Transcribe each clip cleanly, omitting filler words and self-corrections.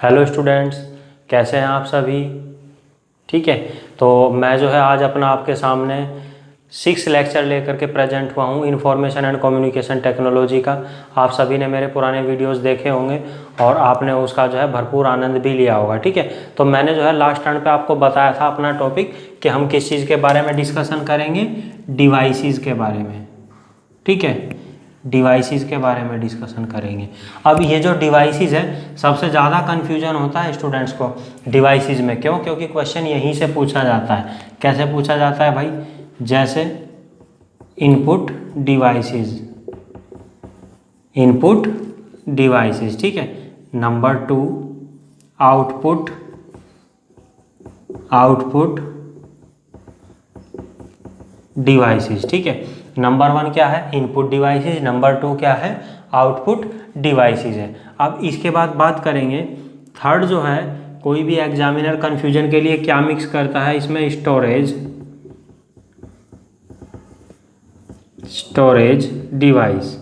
Hello students, कैसे हैं आप सभी। ठीक है, तो मैं जो है आज अपना आपके सामने 6 लेक्चर लेकर के प्रेजेंट हुआ हूँ इंफॉर्मेशन एंड कम्युनिकेशन टेक्नोलॉजी का। आप सभी ने मेरे पुराने वीडियोस देखे होंगे और आपने उसका जो है भरपूर आनंद भी लिया होगा। ठीक है, तो मैंने जो है लास्ट टर्न पे आपको बताया था अपना टॉपिक कि हम किस चीज़ के बारे में डिस्कशन करेंगे, डिवाइसेस के बारे में। ठीक है, डिवाइसेस के बारे में डिस्कशन करेंगे। अब ये जो डिवाइसेस है, सबसे ज़्यादा कन्फ्यूजन होता है स्टूडेंट्स को डिवाइसेस में। क्यों? क्योंकि क्वेश्चन यहीं से पूछा जाता है। कैसे पूछा जाता है भाई? जैसे इनपुट डिवाइसेस, इनपुट डिवाइसेस। ठीक है, नंबर 2 आउटपुट, आउटपुट डिवाइसेस। ठीक है, नंबर 1 क्या है? Input devices. नंबर 2 क्या है? आउटपुट डिवाइसेस है। अब इसके बाद बात करेंगे थर्ड जो है, कोई भी एग्जामिनर कंफ्यूजन के लिए क्या मिक्स करता है इसमें? Storage, storage device.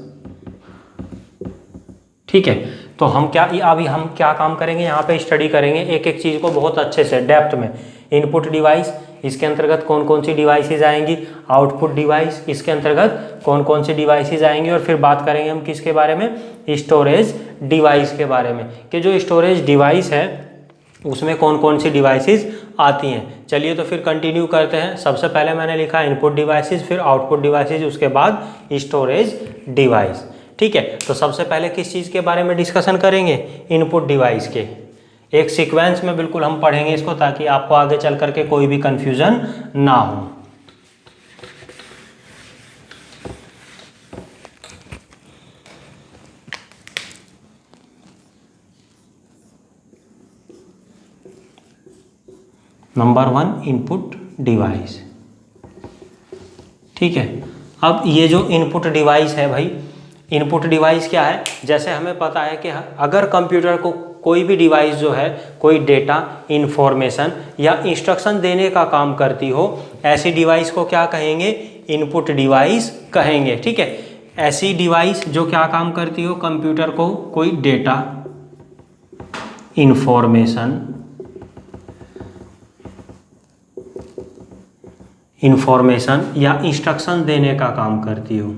ठीक है, तो हम क्या अभी हम क्या काम करेंगे यहाँ पे? स्टडी करेंगे एक एक चीज़ को बहुत अच्छे से डेप्थ में। इनपुट डिवाइस, इसके अंतर्गत कौन कौन सी डिवाइसेस आएंगी। आउटपुट डिवाइस, इसके अंतर्गत कौन कौन सी डिवाइसेस आएंगी। और फिर बात करेंगे हम किसके बारे में? स्टोरेज डिवाइस के बारे में, कि जो स्टोरेज डिवाइस है उसमें कौन कौन सी डिवाइसेस आती हैं। चलिए तो फिर कंटिन्यू करते हैं। सबसे पहले मैंने लिखा इनपुट डिवाइसेस, फिर आउटपुट डिवाइसेस, उसके बाद स्टोरेज डिवाइस। ठीक है, तो सबसे पहले किस चीज़ के बारे में डिस्कशन करेंगे? इनपुट डिवाइस के। एक सीक्वेंस में बिल्कुल हम पढ़ेंगे इसको, ताकि आपको आगे चल करके कोई भी कंफ्यूजन ना हो। Number 1 input device. ठीक है, अब ये जो इनपुट डिवाइस है भाई, इनपुट डिवाइस क्या है? जैसे हमें पता है कि अगर कंप्यूटर को कोई भी डिवाइस जो है कोई डेटा, इंफॉर्मेशन या इंस्ट्रक्शन देने का काम करती हो, ऐसी डिवाइस को क्या कहेंगे? इनपुट डिवाइस कहेंगे। ठीक है, ऐसी डिवाइस जो क्या काम करती हो? कंप्यूटर को कोई डेटा, इंफॉर्मेशन, इंफॉर्मेशन या इंस्ट्रक्शन देने का काम करती हो,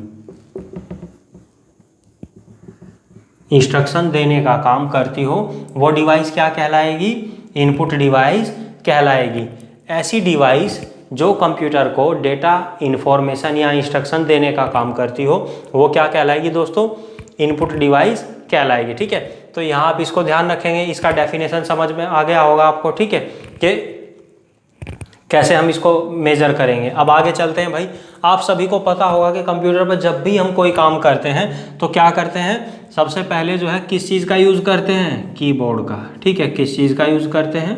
इंस्ट्रक्शन देने का काम करती हो, वो डिवाइस क्या कहलाएगी? इनपुट डिवाइस कहलाएगी। ऐसी डिवाइस जो कंप्यूटर को डेटा, इंफॉर्मेशन या इंस्ट्रक्शन देने का काम करती हो, वो क्या कहलाएगी दोस्तों? इनपुट डिवाइस कहलाएगी। ठीक है, तो यहाँ आप इसको ध्यान रखेंगे, इसका डेफिनेशन समझ में आ गया होगा आपको। ठीक है, कि कैसे हम इसको मेजर करेंगे। अब आगे चलते हैं भाई। आप सभी को पता होगा कि कंप्यूटर पर जब भी हम कोई काम करते हैं तो क्या करते हैं? सबसे पहले जो है किस चीज़ का यूज़ करते हैं? कीबोर्ड का। ठीक है, किस चीज़ का यूज़ करते हैं?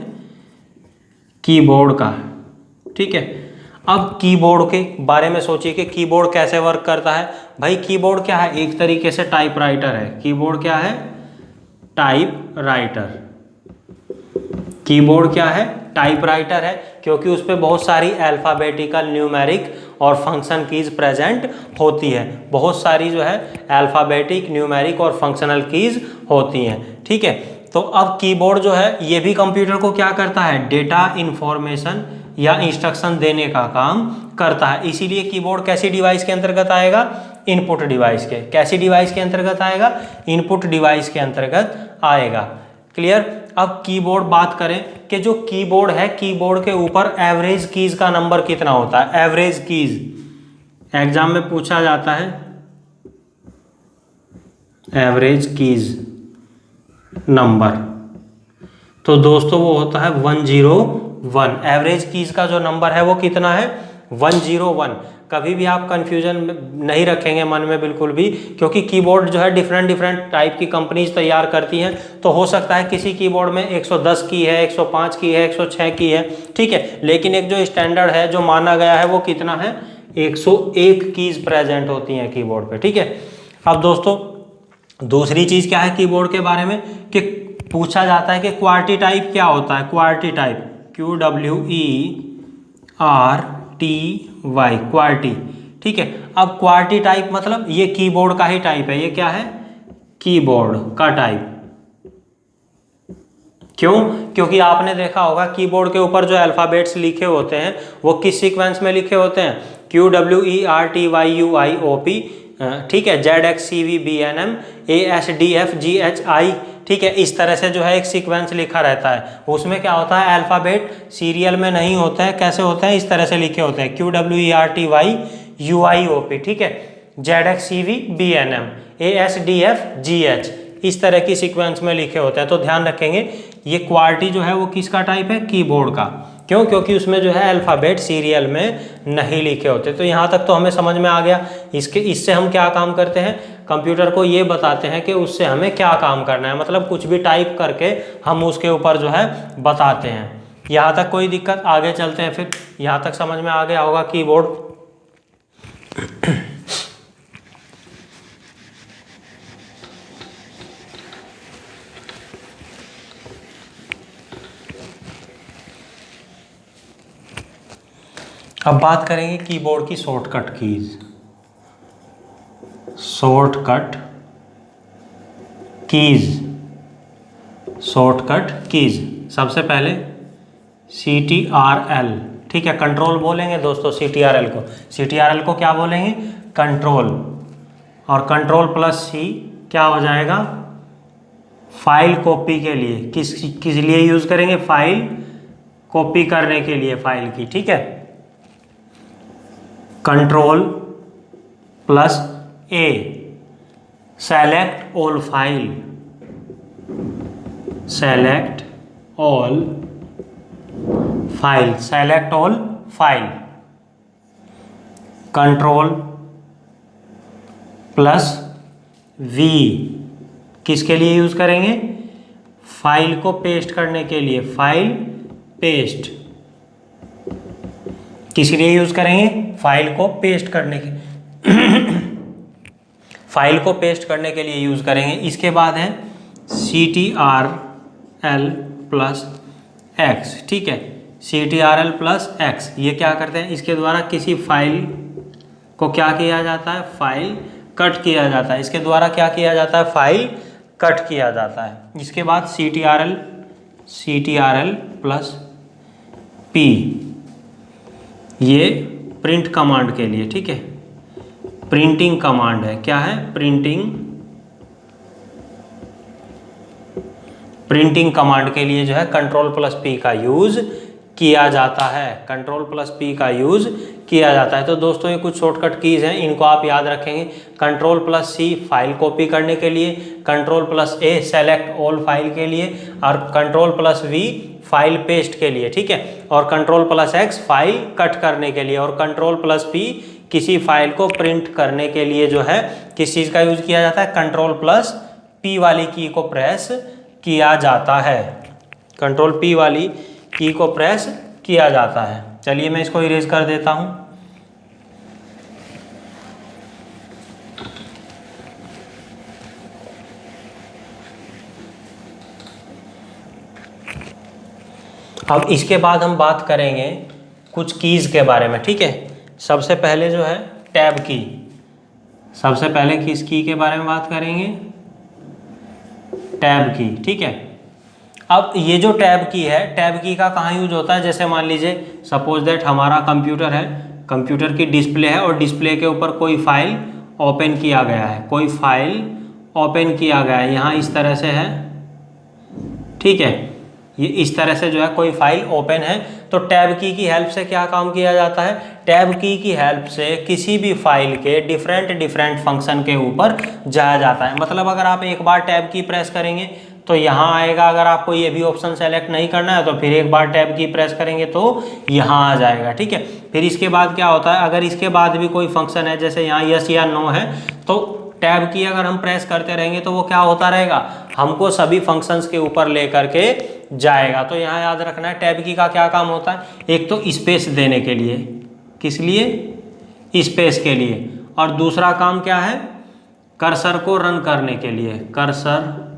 कीबोर्ड का। ठीक है, अब कीबोर्ड के बारे में सोचिए कि कीबोर्ड कैसे वर्क करता है। भाई कीबोर्ड क्या है? एक तरीके से टाइपराइटर है। कीबोर्ड क्या है? टाइपराइटर। कीबोर्ड क्या है? टाइपराइटर है, क्योंकि उस पर बहुत सारी अल्फ़ाबेटिकल, न्यूमेरिक और फंक्शन कीज़ प्रेजेंट होती है। बहुत सारी जो है अल्फ़ाबेटिक, न्यूमेरिक और फंक्शनल कीज़ होती हैं। ठीक है, तो अब कीबोर्ड जो है ये भी कंप्यूटर को क्या करता है? डेटा, इंफॉर्मेशन या इंस्ट्रक्शन देने का काम करता है। इसीलिए कीबोर्ड कैसी डिवाइस के अंतर्गत आएगा? इनपुट डिवाइस के। कैसी डिवाइस के अंतर्गत आएगा? इनपुट डिवाइस के अंतर्गत आएगा। क्लियर? अब कीबोर्ड बात करें कि जो कीबोर्ड है, कीबोर्ड के ऊपर एवरेज कीज का नंबर कितना होता है? एवरेज कीज एग्जाम में पूछा जाता है। एवरेज कीज नंबर, तो दोस्तों वो होता है 101। एवरेज कीज का जो नंबर है वो कितना है? 101। कभी भी आप कंफ्यूजन नहीं रखेंगे मन में बिल्कुल भी, क्योंकि कीबोर्ड जो है डिफरेंट डिफरेंट टाइप की कंपनीज तैयार करती हैं। तो हो सकता है किसी कीबोर्ड में 110 की है, 105 की है, 106 की है। ठीक है, लेकिन एक जो स्टैंडर्ड है, जो माना गया है, वो कितना है? 101 कीज प्रेजेंट होती हैं कीबोर्ड पे। ठीक है, अब दोस्तों दूसरी चीज़ क्या है कीबोर्ड के बारे में, कि पूछा जाता है कि क्वार्टी टाइप क्या होता है? Corti type, QWERTY, Corti. ठीक है, अब क्वार्टी टाइप मतलब ये कीबोर्ड का ही टाइप है। ये क्या है? कीबोर्ड का टाइप। क्यों? क्योंकि आपने देखा होगा कीबोर्ड के ऊपर जो अल्फ़ाबेट्स लिखे होते हैं वो किस सीक्वेंस में लिखे होते हैं, QWERTYUIOP, ठीक है, ZXCVBNM ASDFGHI, ठीक है, इस तरह से जो है एक सीक्वेंस लिखा रहता है। उसमें क्या होता है, अल्फ़ाबेट सीरियल में नहीं होते हैं, कैसे होते हैं, इस तरह से लिखे होते हैं, QWERTYUIOP, ठीक है, ZXCVBNM ASDFGH, इस तरह की सीक्वेंस में लिखे होते हैं। तो ध्यान रखेंगे ये क्वार्टी जो है वो किसका टाइप है, कीबोर्ड का। क्यों? क्योंकि उसमें जो है अल्फ़ाबेट सीरियल में नहीं लिखे होते। तो यहाँ तक तो हमें समझ में आ गया। इससे हम क्या काम करते हैं, कंप्यूटर को ये बताते हैं कि उससे हमें क्या काम करना है, मतलब कुछ भी टाइप करके हम उसके ऊपर जो है बताते हैं। यहाँ तक कोई दिक्कत? आगे चलते हैं फिर। यहाँ तक समझ में आ गया होगा कीबोर्ड। अब बात करेंगे कीबोर्ड की शॉर्टकट कीज। शॉर्टकट कीज सबसे पहले CTRL, ठीक है, कंट्रोल बोलेंगे दोस्तों CTRL को। CTRL को क्या बोलेंगे, कंट्रोल, और कंट्रोल प्लस C क्या हो जाएगा, फाइल कॉपी के लिए। किस लिए यूज करेंगे, फाइल कॉपी करने के लिए फाइल की, ठीक है। Control plus A select all file, select all file. Control plus V किसके लिए यूज करेंगे, फाइल को पेस्ट करने के लिए, फाइल पेस्ट। किस लिए यूज करेंगे, फाइल को पेस्ट करने के फाइल को पेस्ट करने के लिए यूज करेंगे। इसके बाद है CTRL प्लस X, ठीक है, CTRL प्लस X। ये क्या करते हैं, इसके द्वारा किसी फाइल को क्या किया जाता है, फाइल कट किया जाता है। इसके द्वारा क्या किया जाता है, फाइल कट किया जाता है। इसके बाद CTRL प्लस P, ये प्रिंट कमांड के लिए, ठीक है, प्रिंटिंग कमांड है। क्या है, प्रिंटिंग कमांड के लिए जो है कंट्रोल प्लस P का यूज किया जाता है, कंट्रोल प्लस P का यूज किया जाता है। तो दोस्तों ये कुछ शॉर्टकट कीज हैं, इनको आप याद रखेंगे। Control plus C file copy करने के लिए, control plus A select all file के लिए, और control plus V file paste के लिए, ठीक है, और control plus X file cut करने के लिए, और कंट्रोल प्लस P किसी फाइल को प्रिंट करने के लिए जो है किस चीज़ का यूज किया जाता है, कंट्रोल प्लस P वाली की को प्रेस किया जाता है, कंट्रोल P वाली की को प्रेस किया जाता है। चलिए मैं इसको इरेज कर देता हूं। अब इसके बाद हम बात करेंगे कुछ कीज के बारे में, ठीक है। सबसे पहले जो है टैब की, सबसे पहले किस की के बारे में बात करेंगे, टैब की, ठीक है। अब ये जो टैब की है, टैब की का कहाँ यूज होता है, जैसे मान लीजिए सपोज दैट हमारा कंप्यूटर है, कंप्यूटर की डिस्प्ले है और डिस्प्ले के ऊपर कोई फाइल ओपन किया गया है, कोई फाइल ओपन किया गया है, यहाँ इस तरह से है, ठीक है, ये इस तरह से जो है कोई फाइल ओपन है। तो टैब की हेल्प से क्या काम किया जाता है, टैब की हेल्प से किसी भी फाइल के डिफरेंट फंक्शन के ऊपर जाया जाता है। मतलब अगर आप एक बार टैब की प्रेस करेंगे तो यहाँ आएगा, अगर आपको ये भी ऑप्शन सेलेक्ट नहीं करना है तो फिर एक बार टैब की प्रेस करेंगे तो यहाँ आ जाएगा, ठीक है। फिर इसके बाद क्या होता है, अगर इसके बाद भी कोई फंक्शन है, जैसे यहाँ यस या नो है, तो टैब की अगर हम प्रेस करते रहेंगे तो वो क्या होता रहेगा, हमको सभी फंक्शंस के ऊपर लेकर के जाएगा। तो यहाँ याद रखना है टैब की का क्या काम होता है, एक तो स्पेस देने के लिए, किस लिए, स्पेस के लिए, और दूसरा काम क्या है, कर्सर को रन करने के लिए, कर्सर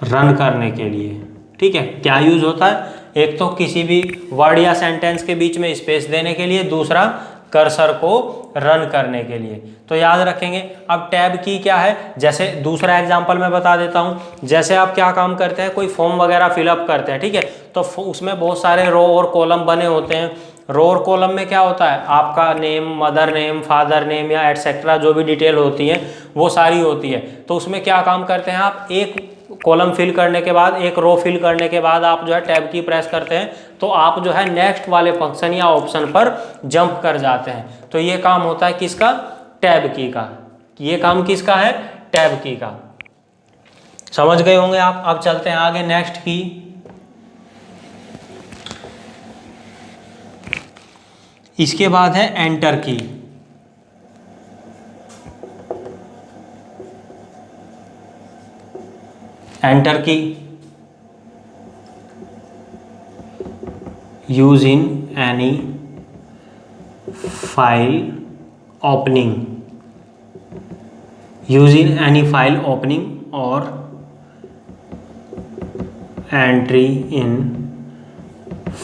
रन करने के लिए, ठीक है। क्या यूज होता है, एक तो किसी भी वर्ड या सेंटेंस के बीच में स्पेस देने के लिए, दूसरा कर्सर को रन करने के लिए। तो याद रखेंगे। अब टैब की क्या है, जैसे दूसरा एग्जांपल मैं बता देता हूं। जैसे आप क्या काम करते हैं, कोई फॉर्म वगैरह फिलअप करते हैं, ठीक है, तो उसमें बहुत सारे रो और कॉलम बने होते हैं। रो और कॉलम में क्या होता है, आपका name, mother name, father name या एटसेट्रा जो भी डिटेल होती है वो सारी होती है। तो उसमें क्या काम करते हैं आप, एक कॉलम फिल करने के बाद, एक रो फिल करने के बाद आप जो है टैब की प्रेस करते हैं, तो आप जो है नेक्स्ट वाले फंक्शन या ऑप्शन पर जंप कर जाते हैं। तो ये काम होता है किसका, टैब की का। ये काम किसका है, टैब की का। समझ गए होंगे आप। अब चलते हैं आगे, नेक्स्ट की। इसके बाद है एंटर की। एंटर की use in any file opening, use in any file opening और एंट्री इन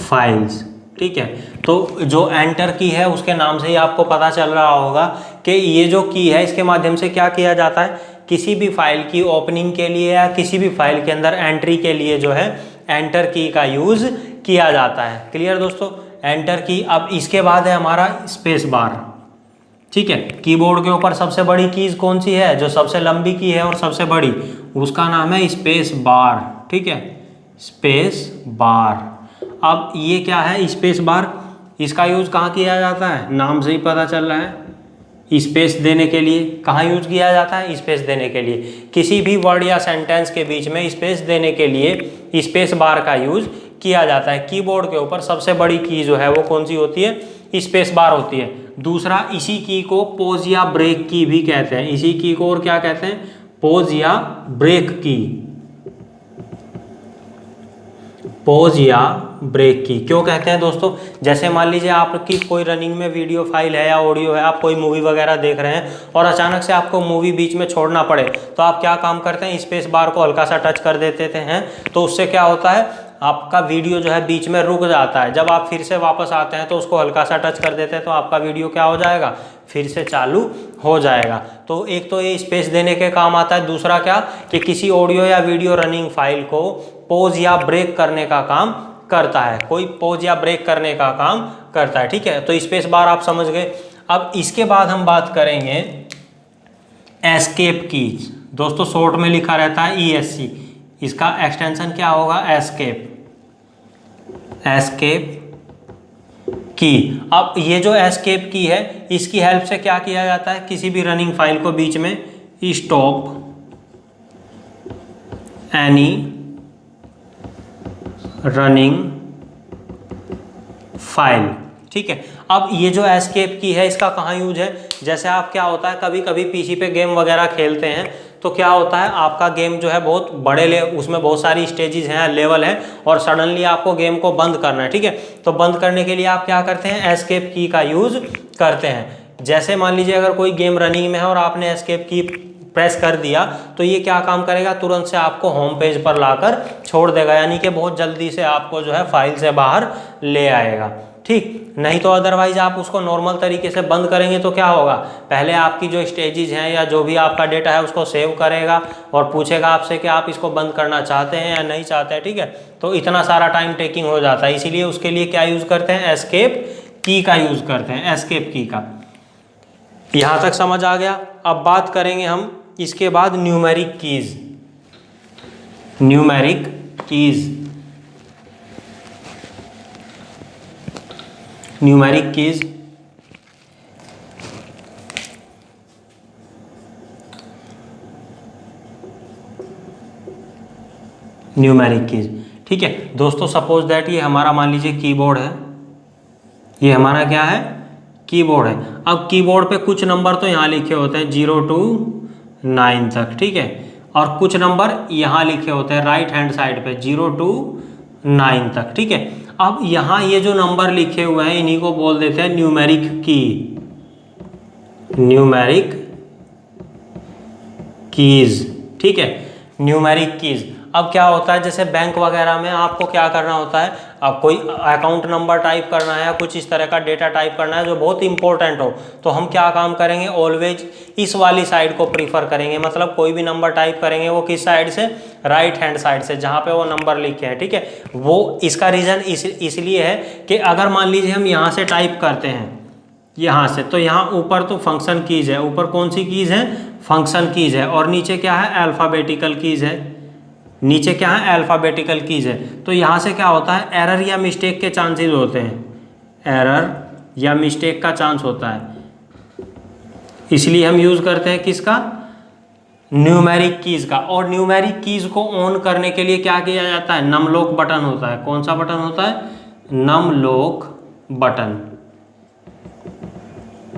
फाइल्स। ठीक है, तो जो एंटर की है उसके नाम से ही आपको पता चल रहा होगा कि ये जो की है इसके माध्यम से क्या किया जाता है, किसी भी फाइल की ओपनिंग के लिए या किसी भी फाइल के अंदर एंट्री के लिए जो है एंटर की का यूज किया जाता है। क्लियर दोस्तों, एंटर की। अब इसके बाद है हमारा स्पेस बार। ठीक है, कीबोर्ड के ऊपर सबसे बड़ी कीज कौन सी है, जो सबसे लंबी की है और सबसे बड़ी, उसका नाम है स्पेस बार। ठीक है, स्पेस बार। अब ये क्या है स्पेस बार, इसका यूज कहाँ किया जाता है, नाम से ही पता चल रहा है, स्पेस देने के लिए। कहाँ यूज किया जाता है, स्पेस देने के लिए। किसी भी वर्ड या सेंटेंस के बीच में स्पेस देने के लिए स्पेस बार का यूज किया जाता है। कीबोर्ड के ऊपर सबसे बड़ी की जो है वो कौन सी होती है, स्पेस बार होती है। दूसरा, इसी की को पॉज या ब्रेक की भी कहते हैं। इसी की को और क्या कहते हैं, पॉज या ब्रेक की। पॉज या ब्रेक की क्यों कहते हैं दोस्तों, जैसे मान लीजिए आपकी कोई रनिंग में वीडियो फाइल है या ऑडियो है, आप कोई मूवी वगैरह देख रहे हैं और अचानक से आपको मूवी बीच में छोड़ना पड़े, तो आप क्या काम करते हैं, स्पेस बार को हल्का सा टच कर देते हैं। तो उससे क्या होता है, आपका वीडियो जो है बीच में रुक जाता है। जब आप फिर से वापस आते हैं तो उसको हल्का सा टच कर देते हैं, तो आपका वीडियो क्या हो जाएगा, फिर से चालू हो जाएगा। तो एक तो ये स्पेस देने के काम आता है। दूसरा क्या, कि किसी ऑडियो या वीडियो रनिंग फाइल को पॉज या ब्रेक करने का काम करता है, कोई पॉज या ब्रेक करने का काम करता है। ठीक है, तो स्पेस बार आप समझ गए। अब इसके बाद हम बात करेंगे एस्केप कीज। दोस्तों शॉर्ट में लिखा रहता है ESC, इसका एक्सटेंशन क्या होगा, एस्केप, एस्केप की। अब ये जो एस्केप की है इसकी हेल्प से क्या किया जाता है, किसी भी रनिंग फाइल को बीच में स्टॉप एनी रनिंग फाइल। ठीक है, अब ये जो एस्केप की है इसका कहाँ यूज है, जैसे आप क्या होता है कभी कभी पीसी पे गेम वगैरह खेलते हैं, तो क्या होता है आपका गेम जो है बहुत बड़े उसमें बहुत सारी स्टेजेस हैं, लेवल है, और सडनली आपको गेम को बंद करना है। ठीक है, तो बंद करने के लिए आप क्या करते हैं, एस्केप की का यूज करते हैं। जैसे मान लीजिए अगर कोई गेम रनिंग में है और आपने एस्केप की प्रेस कर दिया, तो ये क्या काम करेगा, तुरंत से आपको होम पेज पर लाकर छोड़ देगा, यानी कि बहुत जल्दी से आपको जो है फाइल से बाहर ले आएगा। ठीक, नहीं तो अदरवाइज आप उसको नॉर्मल तरीके से बंद करेंगे तो क्या होगा, पहले आपकी जो स्टेजेस हैं या जो भी आपका डेटा है उसको सेव करेगा और पूछेगा आपसे कि आप इसको बंद करना चाहते हैं या नहीं चाहते हैं। ठीक है, तो इतना सारा टाइम टेकिंग हो जाता है, इसीलिए उसके लिए क्या यूज करते हैं, एस्केप की का यूज करते हैं, एस्केप की का। यहाँ तक समझ आ गया। अब बात करेंगे हम इसके बाद numeric keys. Numeric keys, numeric keys numeric keys. ठीक है दोस्तों, सपोज दैट ये हमारा मान लीजिए कीबोर्ड है, ये हमारा क्या है, कीबोर्ड है। अब कीबोर्ड पे कुछ नंबर तो यहाँ लिखे होते हैं 0 to 9 तक। ठीक है, और कुछ नंबर यहाँ लिखे होते हैं राइट हैंड साइड पे 0 to 9 तक। ठीक है, अब यहाँ ये जो नंबर लिखे हुए हैं इन्हीं को बोल देते हैं न्यूमेरिक की, न्यूमेरिक कीज। ठीक है, न्यूमेरिक कीज। अब क्या होता है, जैसे बैंक वगैरह में आपको क्या करना होता है, अब कोई अकाउंट नंबर टाइप करना है या कुछ इस तरह का डेटा टाइप करना है जो बहुत इंपॉर्टेंट हो, तो हम क्या काम करेंगे, ऑलवेज इस वाली साइड को प्रीफर करेंगे। मतलब कोई भी नंबर टाइप करेंगे वो किस साइड से, राइट हैंड साइड से, जहाँ पे वो नंबर लिखे हैं, ठीक है। वो इसका रीज़न इसलिए है कि अगर मान लीजिए हम यहाँ से टाइप करते हैं यहाँ से, तो यहाँ ऊपर तो फंक्शन कीज है, ऊपर कौन सी कीज है, फंक्शन कीज है, और नीचे क्या है, अल्फ़ाबेटिकल कीज है, नीचे क्या है, अल्फ़ाबेटिकल कीज है। तो यहाँ से क्या होता है, एरर या मिस्टेक के चांसेस होते हैं, एरर या मिस्टेक का चांस होता है, इसलिए हम यूज़ करते हैं किसका, न्यूमेरिक कीज का। और न्यूमेरिक कीज को ऑन करने के लिए क्या किया जाता है, नमलोक बटन होता है। कौन सा बटन होता है, नमलोक बटन,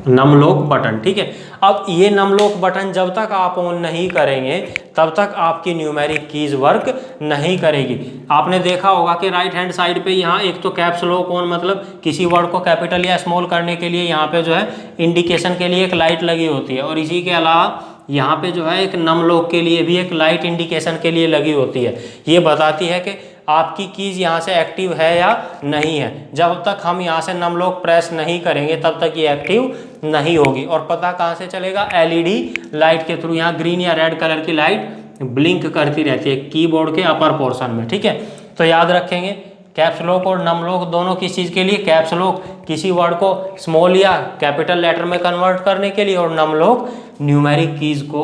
नमलोक बटन, ठीक है। अब ये नमलोक बटन जब तक आप ऑन नहीं करेंगे तब तक आपकी न्यूमेरिक कीज वर्क नहीं करेगी। आपने देखा होगा कि राइट हैंड साइड पे यहाँ एक तो कैप्स लॉक ऑन, मतलब किसी वर्ड को कैपिटल या स्मॉल करने के लिए यहाँ पे जो है इंडिकेशन के लिए एक लाइट लगी होती है, और इसी के अलावा यहाँ पे जो है एक नमलोक के लिए भी एक लाइट इंडिकेशन के लिए लगी होती है। ये बताती है कि आपकी कीज यहाँ से एक्टिव है या नहीं है। जब तक हम यहाँ से नमलोक प्रेस नहीं करेंगे तब तक ये एक्टिव नहीं होगी। और पता कहाँ से चलेगा, एलईडी लाइट के थ्रू। यहाँ ग्रीन या रेड कलर की लाइट ब्लिंक करती रहती है कीबोर्ड के अपर पोर्शन में, ठीक है। तो याद रखेंगे कैप्स लॉक और नम लॉक दोनों किस चीज़ के लिए, कैप्स लॉक किसी वर्ड को स्मॉल या कैपिटल लेटर में कन्वर्ट करने के लिए, और नम लॉक न्यूमेरिक कीज को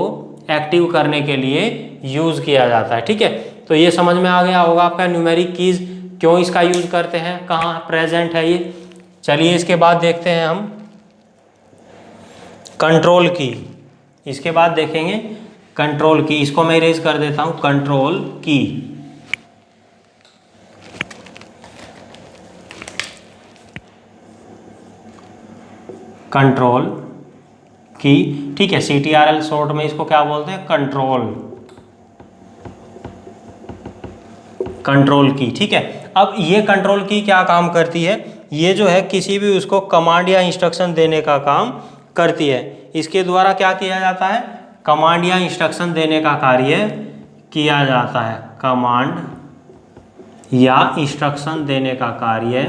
एक्टिव करने के लिए यूज़ किया जाता है, ठीक है। तो ये समझ में आ गया होगा आपका न्यूमेरिक कीज क्यों इसका यूज़ करते हैं, कहाँ प्रेजेंट है ये। चलिए इसके बाद देखते हैं हम कंट्रोल की। इसके बाद देखेंगे कंट्रोल की, इसको मैं इरेज कर देता हूँ, कंट्रोल की। कंट्रोल की, ठीक है, CTRL शॉर्ट में इसको क्या बोलते हैं, कंट्रोल, कंट्रोल की, ठीक है। अब ये कंट्रोल की क्या काम करती है, ये जो है किसी भी उसको कमांड या इंस्ट्रक्शन देने का काम करती है। इसके द्वारा क्या किया जाता है, कमांड या इंस्ट्रक्शन देने का कार्य किया जाता है, कमांड या इंस्ट्रक्शन देने का कार्य,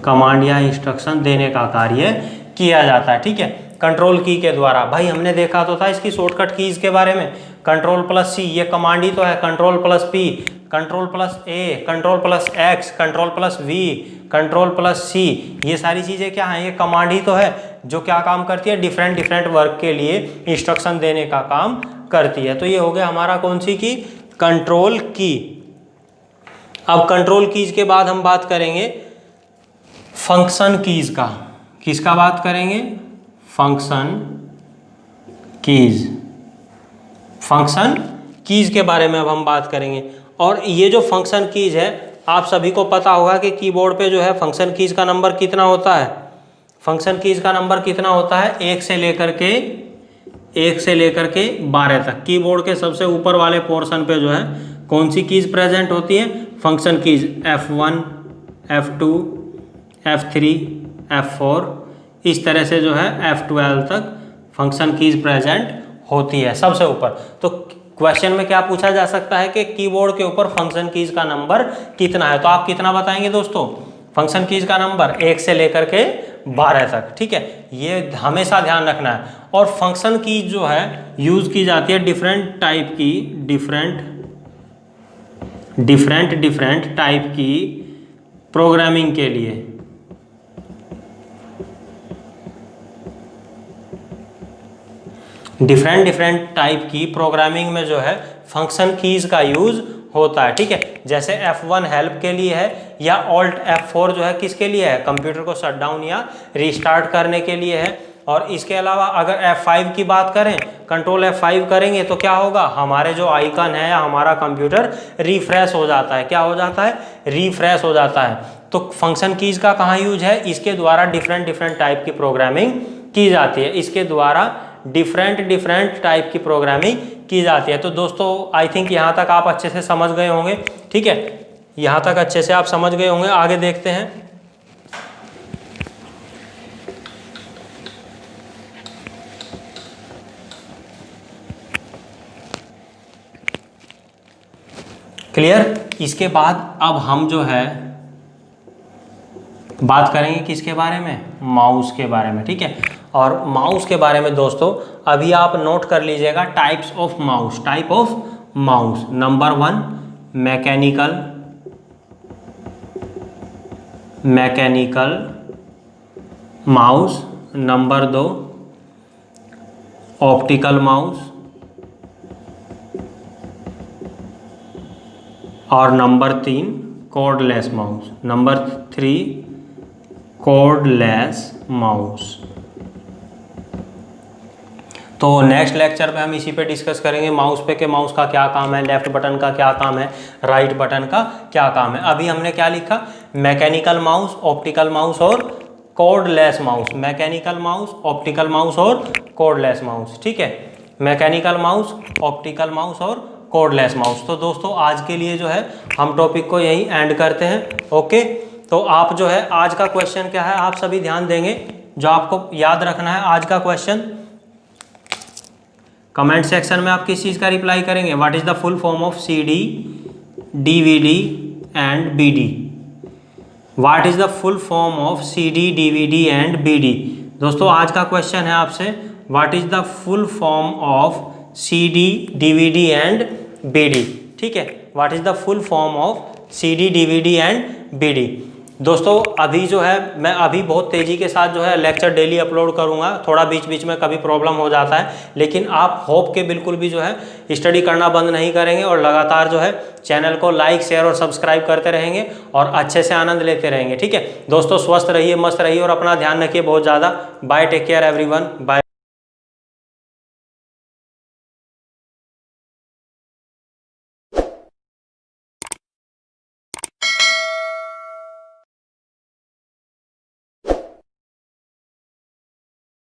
कमांड या इंस्ट्रक्शन देने का कार्य किया जाता है, ठीक है, कंट्रोल की के द्वारा। भाई हमने देखा तो था इसकी शॉर्टकट कीज के बारे में, कंट्रोल प्लस सी ये कमांड ही तो है, control plus P, control plus A, control plus X, control plus V, control plus C, ये सारी चीज़ें क्या हैं, ये कमांड ही तो है जो क्या काम करती है, डिफरेंट डिफरेंट वर्क के लिए इंस्ट्रक्शन देने का काम करती है। तो ये हो गया हमारा कौन सी की, कंट्रोल की। अब कंट्रोल कीज के बाद हम बात करेंगे फंक्शन कीज का। किसका बात करेंगे, फंक्शन कीज, फंक्शन कीज के बारे में अब हम बात करेंगे। और ये जो फंक्शन कीज है आप सभी को पता होगा कि कीबोर्ड पे जो है फंक्शन कीज का नंबर कितना होता है, फंक्शन कीज का नंबर कितना होता है, 1 से लेकर के 12 तक। कीबोर्ड के सबसे ऊपर वाले पोर्शन पे जो है कौन सी कीज प्रेजेंट होती है, function keys, F1, F2, F3, F4, इस तरह से जो है F12 तक फंक्शन कीज प्रेजेंट होती है सबसे ऊपर। तो क्वेश्चन में क्या पूछा जा सकता है कि कीबोर्ड के ऊपर फंक्शन कीज का नंबर कितना है, तो आप कितना बताएंगे दोस्तों, फंक्शन कीज का नंबर 1 से लेकर के 12 तक, ठीक है, ये हमेशा ध्यान रखना है। और फंक्शन कीज जो है यूज की जाती है डिफरेंट टाइप की, डिफरेंट टाइप की प्रोग्रामिंग के लिए, डिफरेंट टाइप की प्रोग्रामिंग में जो है फंक्शन कीज का यूज होता है, ठीक है। जैसे F1 हेल्प के लिए है, या Alt F4 जो है किसके लिए है, कंप्यूटर को शट डाउन या रिस्टार्ट करने के लिए है। और इसके अलावा अगर F5 की बात करें, कंट्रोल F5 करेंगे तो क्या होगा, हमारे जो आइकन है या हमारा कंप्यूटर रिफ्रेश हो जाता है, क्या हो जाता है, रिफ्रेश हो जाता है। तो फंक्शन कीज का कहाँ यूज है, इसके द्वारा डिफरेंट टाइप की प्रोग्रामिंग की जाती है, इसके द्वारा डिफरेंट टाइप की प्रोग्रामिंग की जाती है। तो दोस्तों आई थिंक यहाँ तक आप अच्छे से समझ गए होंगे, ठीक है, यहाँ तक अच्छे से आप समझ गए होंगे। आगे देखते हैं, क्लियर। इसके बाद अब हम जो है बात करेंगे किसके बारे में, माउस के बारे में, ठीक है। और माउस के बारे में दोस्तों अभी आप नोट कर लीजिएगा types of mouse. Type of mouse, number 1 mechanical mouse, number 2 optical mouse, और number 3 cordless mouse, number 3 cordless mouse. तो नेक्स्ट लेक्चर में हम इसी पे डिस्कस करेंगे माउस पे कि माउस का क्या काम है, लेफ्ट बटन का क्या काम है, राइट बटन का क्या काम है। अभी हमने क्या लिखा, मैकेनिकल माउस, ऑप्टिकल माउस और cordless mouse. Mechanical mouse, optical mouse और कॉर्डलेस माउस, ठीक है। मैकेनिकल माउस, ऑप्टिकल माउस और कॉर्डलेस माउस। तो दोस्तों आज के लिए जो है हम टॉपिक को यहीं एंड करते हैं। ओके, तो आप जो है आज का क्वेश्चन क्या है आप सभी ध्यान देंगे, जो आपको याद रखना है आज का क्वेश्चन। कमेंट सेक्शन में आप किस चीज़ का रिप्लाई करेंगे, what is the full form of CD, DVD and BD। What is the full form of CD, DVD and BD। दोस्तों आज का क्वेश्चन है आपसे, what is the full form of CD, DVD and BD, ठीक है। What is the full form of CD, DVD and BD। दोस्तों अभी जो है मैं अभी बहुत तेज़ी के साथ जो है लेक्चर डेली अपलोड करूंगा, थोड़ा बीच बीच में कभी प्रॉब्लम हो जाता है, लेकिन आप होप के बिल्कुल भी जो है स्टडी करना बंद नहीं करेंगे और लगातार जो है चैनल को लाइक, शेयर और सब्सक्राइब करते रहेंगे और अच्छे से आनंद लेते रहेंगे, ठीक है। दोस्तों स्वस्थ रहिए, मस्त रहिए और अपना ध्यान रखिए बहुत ज़्यादा। Bye, take care everyone, bye.